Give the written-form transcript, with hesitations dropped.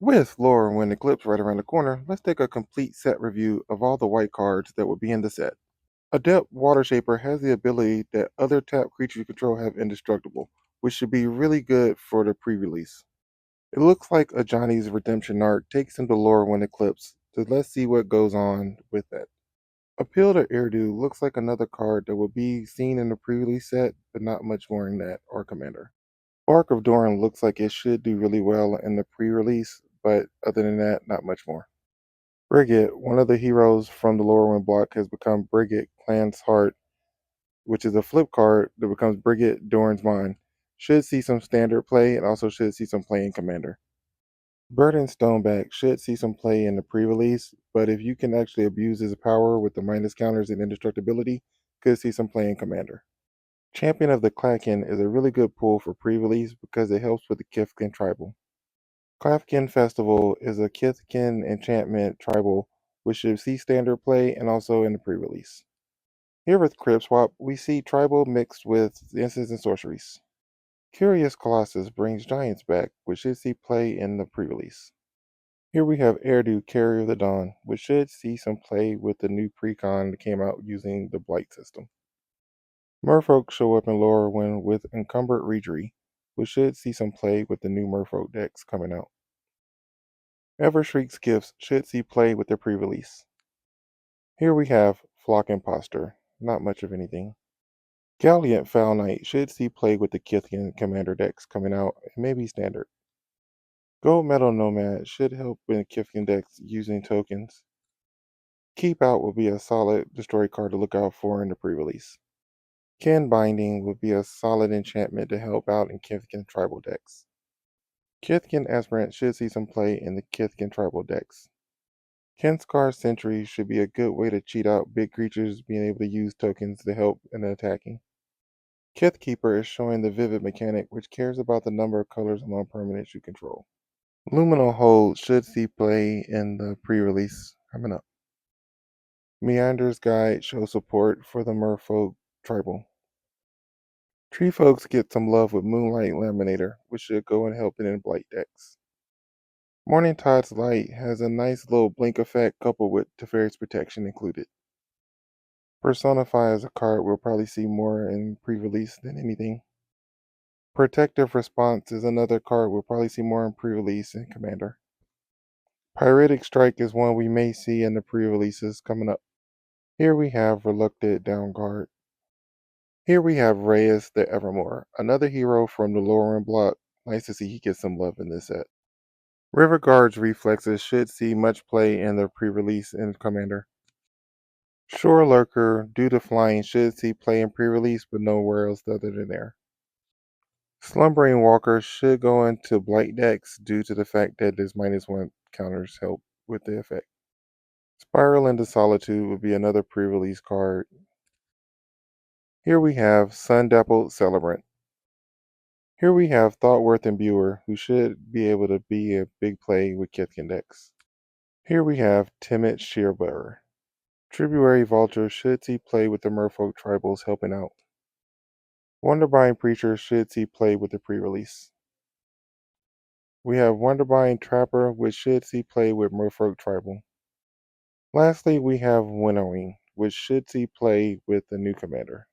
With Lorwyn Eclipse right around the corner, let's take a complete set review of all the white cards that will be in the set. Adept Water Shaper has the ability that other tap creatures you control have indestructible, which should be really good for the pre-release. It looks like a Johnny's Redemption arc takes him to Lorwyn Eclipse, so let's see what goes on with that. Appeal to Erdu looks like another card that will be seen in the pre-release set, but not much more in that or Commander. Bark of Doran looks like it should do really well in the pre-release, but other than that, not much more. Brigid, one of the heroes from the Lorwyn block, has become Brigid Clan's Heart, which is a flip card that becomes Brigid Doran's Mind. Should see some standard play and also should see some play in Commander. Burden Stoneback should see some play in the pre-release, but if you can actually abuse his power with the minus counters and indestructibility, could see some play in Commander. Champion of the Klaken is a really good pull for pre-release because it helps with the Kithkin tribal. Klafkin Festival is a Kithkin enchantment tribal which should see standard play and also in the pre-release. Here with Crib Swap, we see tribal mixed with instants and sorceries. Curious Colossus brings giants back, which should see play in the pre-release. Here we have Erdu, Carrier of the Dawn, which should see some play with the new precon that came out using the Blight system. Merfolk show up in Lorwyn with Encumbered Reejerey, which should see some play with the new Merfolk decks coming out. Evershriek's Gifts should see play with their pre-release. Here we have Flock Imposter, not much of anything. Galliant Foul Knight should see play with the Kithkin Commander decks coming out and maybe standard. Gold Metal Nomad should help in Kithkin decks using tokens. Keep Out will be a solid destroy card to look out for in the pre-release. Kin Binding would be a solid enchantment to help out in Kithkin tribal decks. Kithkin Aspirant should see some play in the Kithkin tribal decks. Kinscar Sentry should be a good way to cheat out big creatures being able to use tokens to help in attacking. Kithkeeper is showing the Vivid mechanic, which cares about the number of colors among permanents you control. Luminal Hold should see play in the pre-release coming up. Meander's Guide shows support for the Merfolk tribal. Tree Folks get some love with Moonlight Laminator, which should go and help it in Blight decks. Morning Tide's Light has a nice little blink effect coupled with Teferi's Protection included. Personify as a card we'll probably see more in pre-release than anything. Protective Response is another card we'll probably see more in pre-release and Commander. Pyretic Strike is one we may see in the pre-releases coming up. Here we have Reluctant Downguard. Here we have Reyes the Evermore, another hero from the Lorwyn block. Nice to see he gets some love in this set. River Guard's Reflexes should see much play in the pre-release in Commander. Shore Lurker, due to flying, should see play in pre-release, but nowhere else other than there. Slumbering Walker should go into Blight decks due to the fact that his -1 counters help with the effect. Spiral into Solitude would be another pre-release card. Here we have Sundappled Celebrant. Here we have Thoughtworth Imbuer, who should be able to be a big play with Kithkin decks. Here we have Timid Shearbearer. Tributary Vulture should see play with the Merfolk tribals helping out. Wonderbind Preacher should see play with the pre-release. We have Wonderbind Trapper, which should see play with Merfolk tribal. Lastly, we have Winnowing, which should see play with the new Commander.